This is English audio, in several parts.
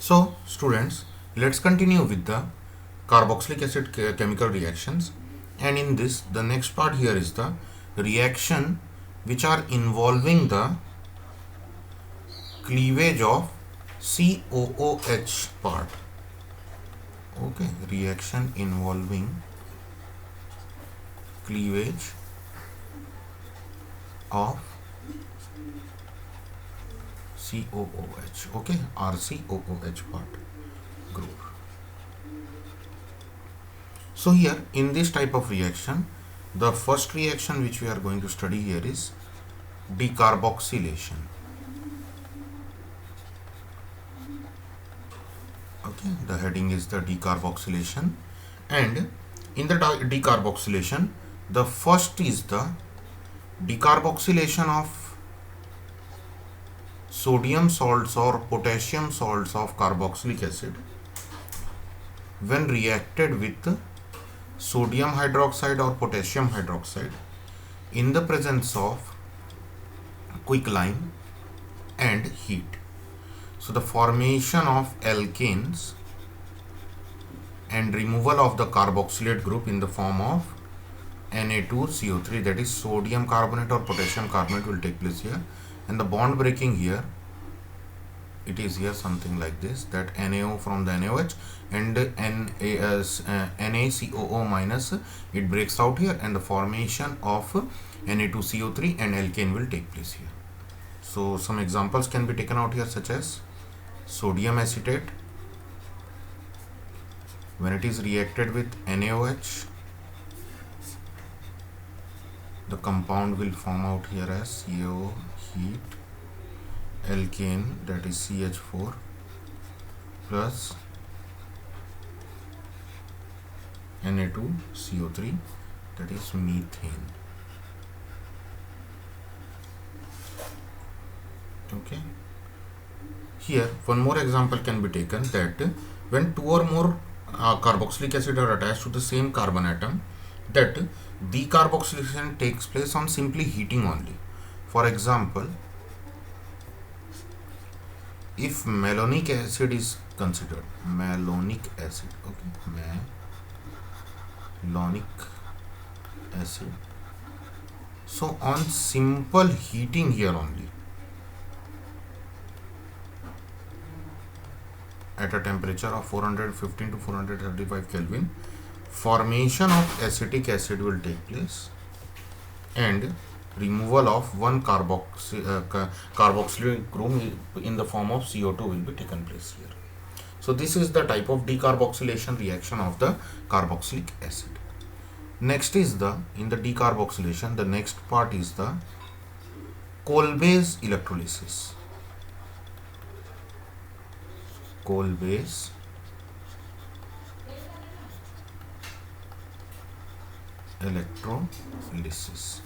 So students, let's continue with the carboxylic acid chemical reactions, and in this the next part here is the reaction which are involving the cleavage of COOH part. Okay, reaction involving cleavage of COOH, okay, RCOOH part group. So here in this type of reaction, the first reaction which we are going to study here is decarboxylation. Okay, the heading is the decarboxylation, and in the decarboxylation, the first is the decarboxylation of sodium salts or potassium salts of carboxylic acid when reacted with sodium hydroxide or potassium hydroxide in the presence of quicklime and heat. So the formation of alkanes and removal of the carboxylate group in the form of Na2CO3, that is sodium carbonate or potassium carbonate, will take place here, and the bond breaking here, it is here something like this, that NaO from the NaOH and NaCOO minus, it breaks out here, and the formation of Na2CO3 and alkane will take place here. So some examples can be taken out here, such as sodium acetate. When it is reacted with NaOH, the compound will form out here as CaO, heat, alkane, that is CH4 plus Na2CO3, that is methane. Okay, here one more example can be taken, that when two or more carboxylic acid are attached to the same carbon atom, that decarboxylation takes place on simply heating only. For example, if malonic acid is considered, malonic acid, okay, malonic acid, so on simple heating here only, at a temperature of 415 to 435 Kelvin, formation of acetic acid will take place, and removal of one carboxylic group in the form of CO2 will be taken place here. So this is the type of decarboxylation reaction of the carboxylic acid. Next is in the decarboxylation, the next part is the coal-base electrolysis. Coal-base electrolysis.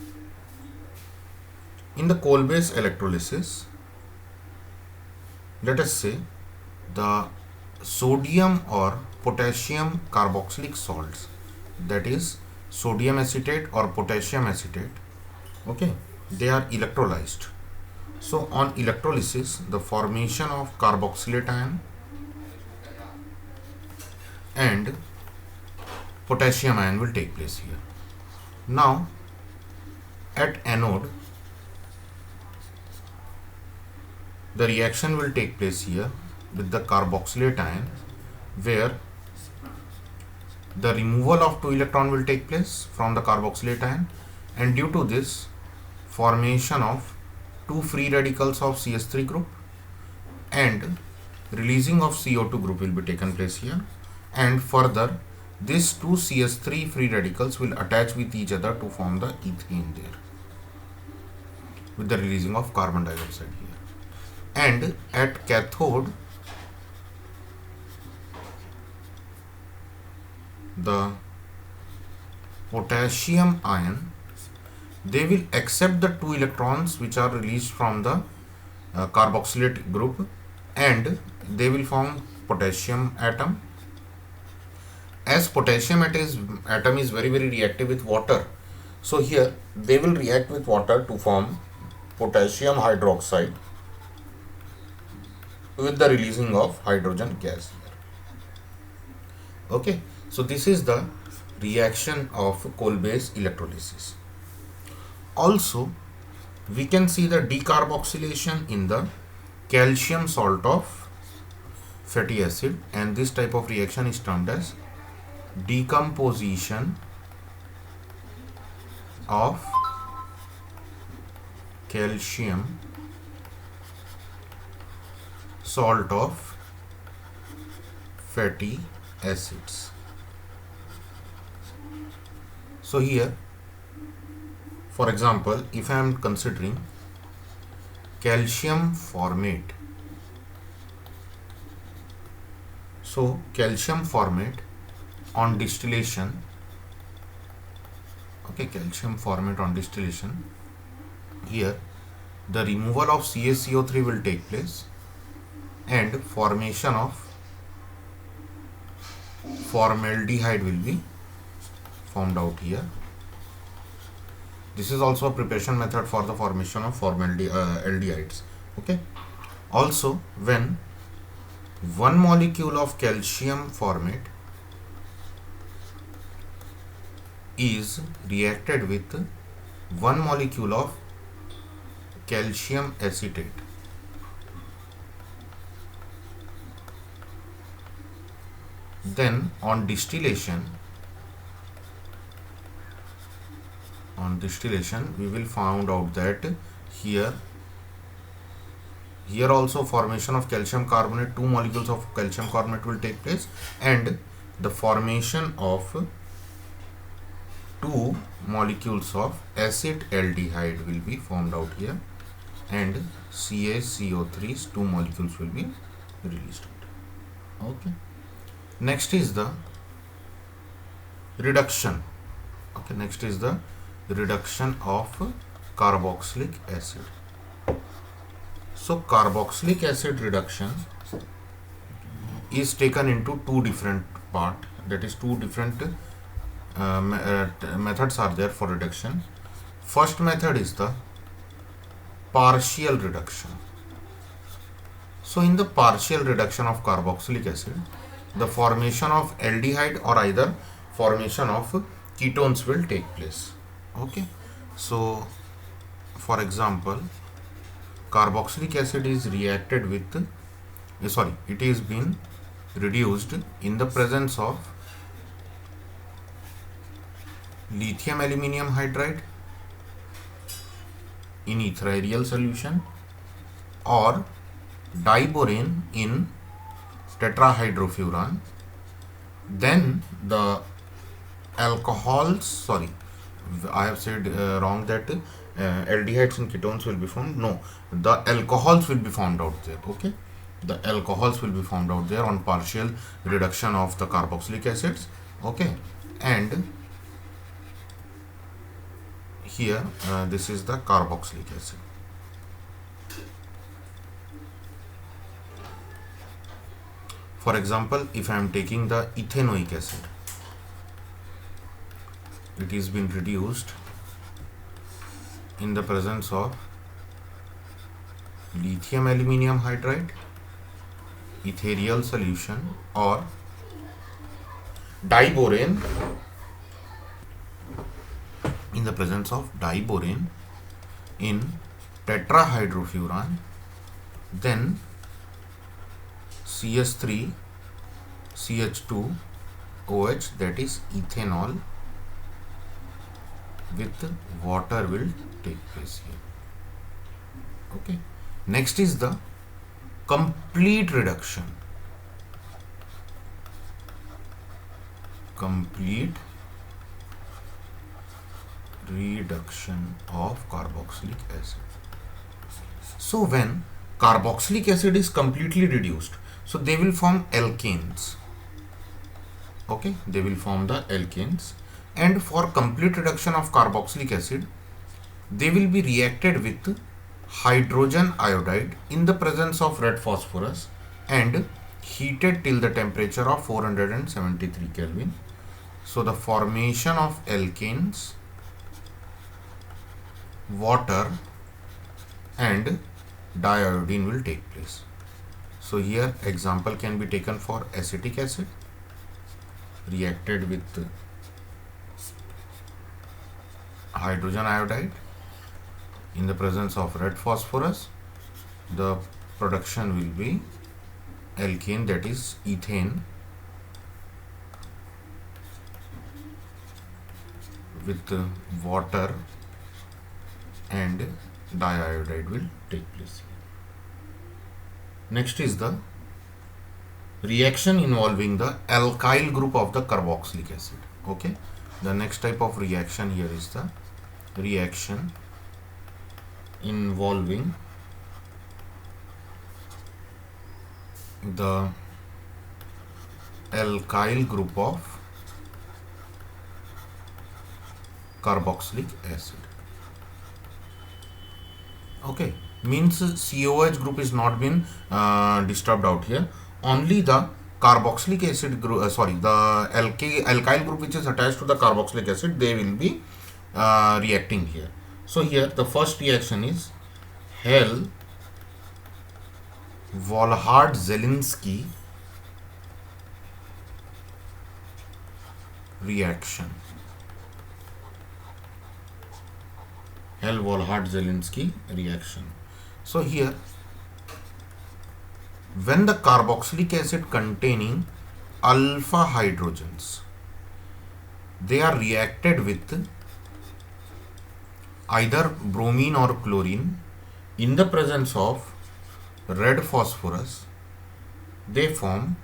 In the coal-base electrolysis, let us say the sodium or potassium carboxylic salts, that is sodium acetate or potassium acetate, okay, they are electrolyzed. So on electrolysis, the formation of carboxylate ion and potassium ion will take place here. Now at anode, the reaction will take place here with the carboxylate ion, where the removal of 2 electron will take place from the carboxylate ion, and due to this, formation of 2 free radicals of CH3 group and releasing of CO2 group will be taken place here, and further these 2 CH3 free radicals will attach with each other to form the ethane there, with the releasing of carbon dioxide here. And at cathode, the potassium ion, they will accept the 2 electrons which are released from the carboxylate group, and they will form potassium atom. As potassium atom is very reactive with water, so here they will react with water to form potassium hydroxide with the releasing of hydrogen gas here. Okay, so this is the reaction of coal-based electrolysis. Also, we can see the decarboxylation in the calcium salt of fatty acid, and this type of reaction is termed as decomposition of calcium salt of fatty acids. So here, for example, if I am considering calcium formate, so calcium formate on distillation, okay, calcium formate on distillation, here the removal of CaCO3 will take place and formation of formaldehyde will be formed out here. This is also a preparation method for the formation of aldehydes. Okay. Also, when one molecule of calcium formate is reacted with one molecule of calcium acetate, then on distillation we will find out that here also formation of calcium carbonate, two molecules of calcium carbonate will take place, and the formation of two molecules of acid aldehyde will be formed out here, and CaCO3's two molecules will be released out. Okay. Next is the reduction. Okay, next is the reduction of carboxylic acid. So carboxylic acid reduction is taken into two different parts, that is two different methods are there for reduction. First method is the partial reduction. So in the partial reduction of carboxylic acid, the formation of aldehyde or either formation of ketones will take place. Okay, so for example, carboxylic acid is reacted with it is been reduced in the presence of lithium aluminium hydride in ethereal solution or diborane in tetrahydrofuran. Then the alcohols, I have said wrong that aldehydes and ketones will be formed. No, the alcohols will be formed out there. Okay, the alcohols will be formed out there on partial reduction of the carboxylic acids. Okay, and here this is the carboxylic acid. For example, if I am taking the ethanoic acid, it is been reduced in the presence of lithium aluminium hydride, ethereal solution, or diborane in the presence of diborane in tetrahydrofuran, then CH3 CH2 OH, that is ethanol with water will take place here. Okay, next is the complete reduction. Complete reduction of carboxylic acid. So when carboxylic acid is completely reduced, so they will form alkanes. Okay, they will form the alkanes, and for complete reduction of carboxylic acid, they will be reacted with hydrogen iodide in the presence of red phosphorus and heated till the temperature of 473 Kelvin. So the formation of alkanes, water and diiodine will take place. So here example can be taken for acetic acid reacted with hydrogen iodide in the presence of red phosphorus. The production will be alkane, that is ethane, with water and diiodide will take place. Next is the reaction involving the alkyl group of the carboxylic acid. Okay, the next type of reaction here is the reaction involving the alkyl group of carboxylic acid. Okay, means COH group is not been disturbed out here. Only the carboxylic acid group, the alkyl group which is attached to the carboxylic acid, they will be reacting here. So here the first reaction is Hell-Volhard-Zelinsky reaction. Hell-Volhard-Zelinsky reaction. So here, when the carboxylic acid containing alpha hydrogens, they are reacted with either bromine or chlorine in the presence of red phosphorus, they form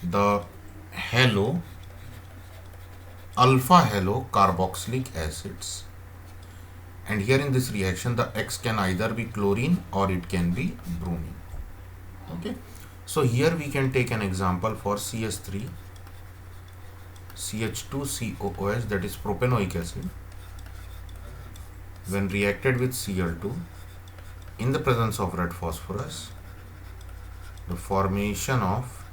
the alpha halo carboxylic acids, and here in this reaction the X can either be chlorine or it can be bromine. Okay, so here we can take an example for CH3 CH2COOH, that is propanoic acid, when reacted with Cl2 in the presence of red phosphorus, the formation of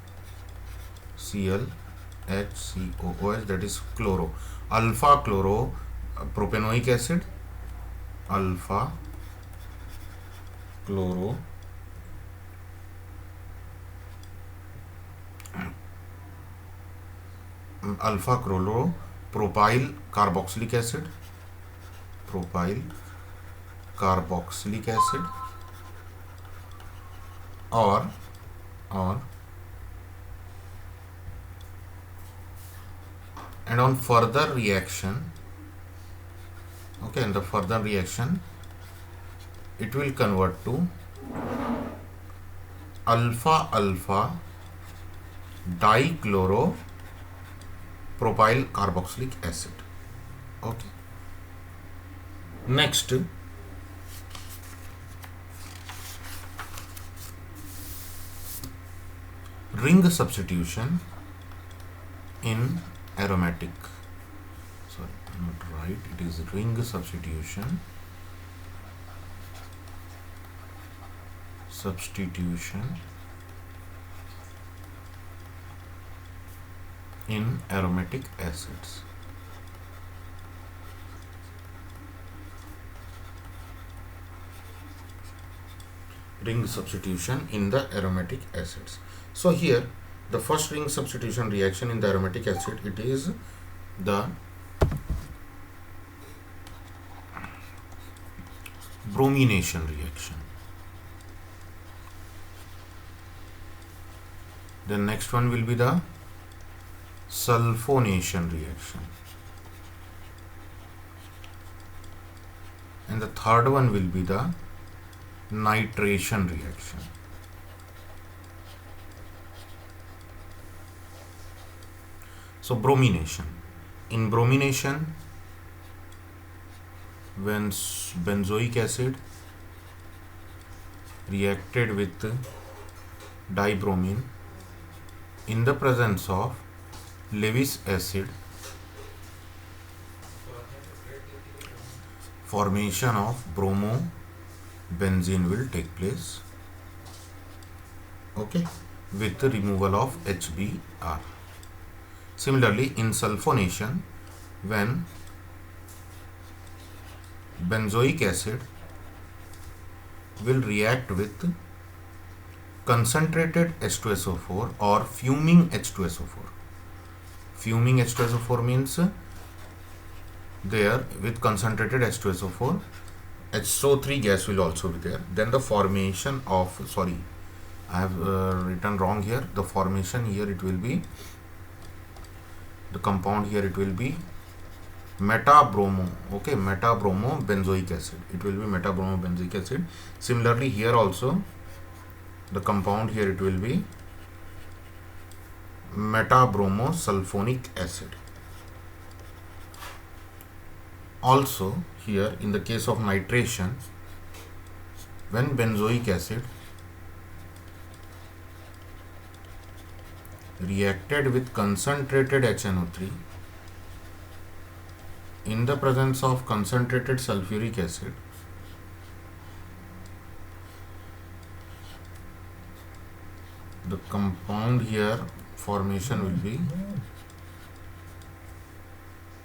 ClHCOOH, that is alpha chloro propanoic acid, alpha chloro propyl carboxylic acid, or and on further reaction, okay, in the further reaction it will convert to alpha dichloropropyl carboxylic acid. Okay, next ring substitution in aromatic, not right, it is ring substitution in aromatic acids. Ring substitution in the aromatic acids. So here the first ring substitution reaction in the aromatic acid, it is the bromination reaction. The next one will be the sulfonation reaction, and the third one will be the nitration reaction. So bromination. In bromination, when benzoic acid reacted with dibromine in the presence of Lewis acid, formation of bromobenzene will take place, okay, with the removal of HBr. Similarly, in sulfonation, when benzoic acid will react with concentrated H2SO4 or fuming H2SO4. Fuming H2SO4 means there with concentrated H2SO4, HO3 gas will also be there. Then the formation of, sorry, I have written wrong here. The formation here, it will be, the compound here, it will be metabromo. Okay, metabromo benzoic acid. It will be metabromo benzoic acid. Similarly, here also the compound here, it will be metabromo sulfonic acid. Also here in the case of nitration, when benzoic acid reacted with concentrated HNO3 in the presence of concentrated sulfuric acid, the compound here formation will be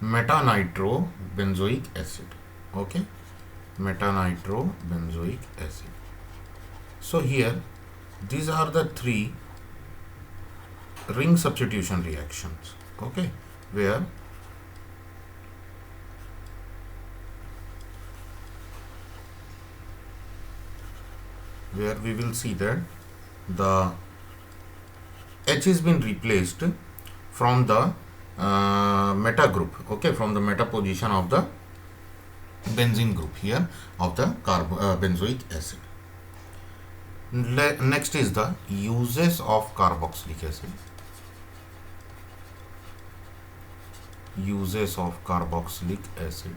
metanitro benzoic acid. Okay, metanitro benzoic acid. So here these are the three ring substitution reactions. Okay, where we will see that the H is been replaced from the meta group. Okay, from the meta position of the benzene group here of the benzoic acid. Next is the uses of carboxylic acid. Uses of carboxylic acid.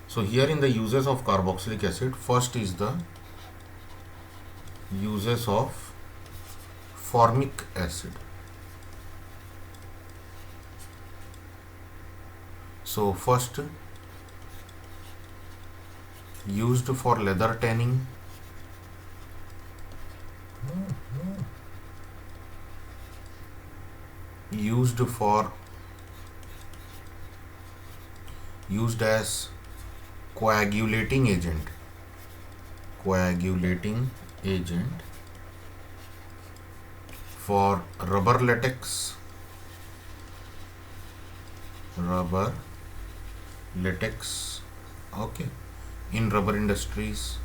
So here in the uses of carboxylic acid, first is the uses of formic acid. So first, used for leather tanning, used as coagulating agent for rubber latex, okay, in rubber industries,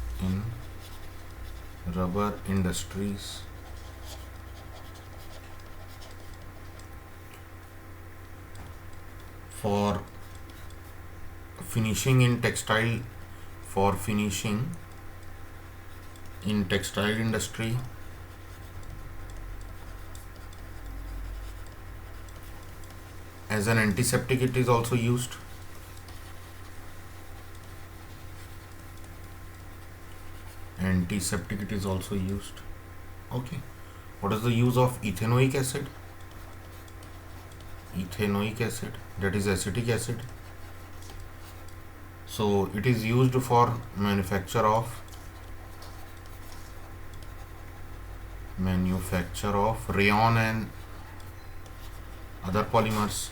for finishing in textile, industry, as an antiseptic it is also used. Okay, what is the use of ethanoic acid? That is acetic acid. So it is used for manufacture of rayon and other polymers,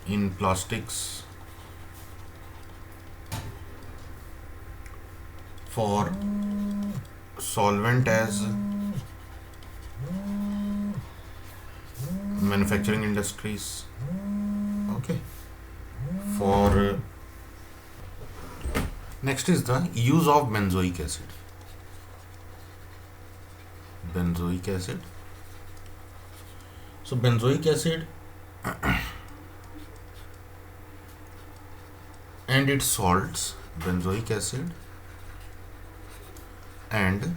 in plastics, for solvent as manufacturing industries. Okay, for next is the use of benzoic acid. So benzoic acid and its salts, benzoic acid and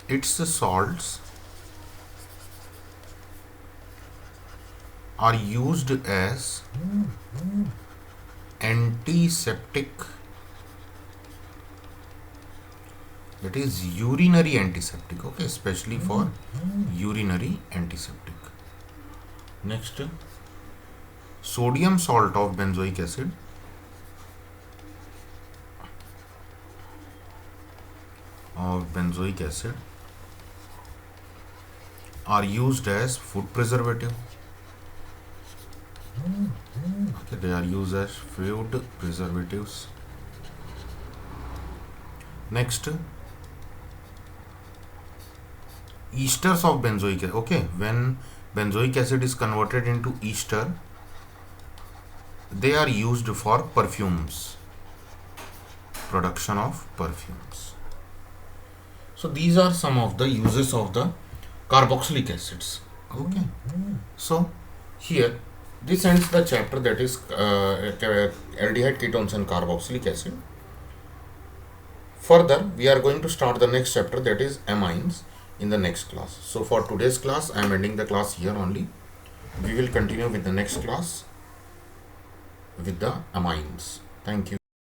its salts are used as antiseptic, that is urinary antiseptic. Okay, especially for urinary antiseptic. Next, sodium salt of benzoic acid are used as food preservative. Okay, Okay, they are used as food preservatives. Next, esters of benzoic acid. Okay, when benzoic acid is converted into ester, they are used for perfumes, production of perfumes. So these are some of the uses of the carboxylic acids. Okay, so here this ends the chapter, that is aldehyde ketones and carboxylic acid. Further, we are going to start the next chapter, that is amines, in the next class. So for today's class, I am ending the class here only. We will continue with the next class with the amines. Thank you.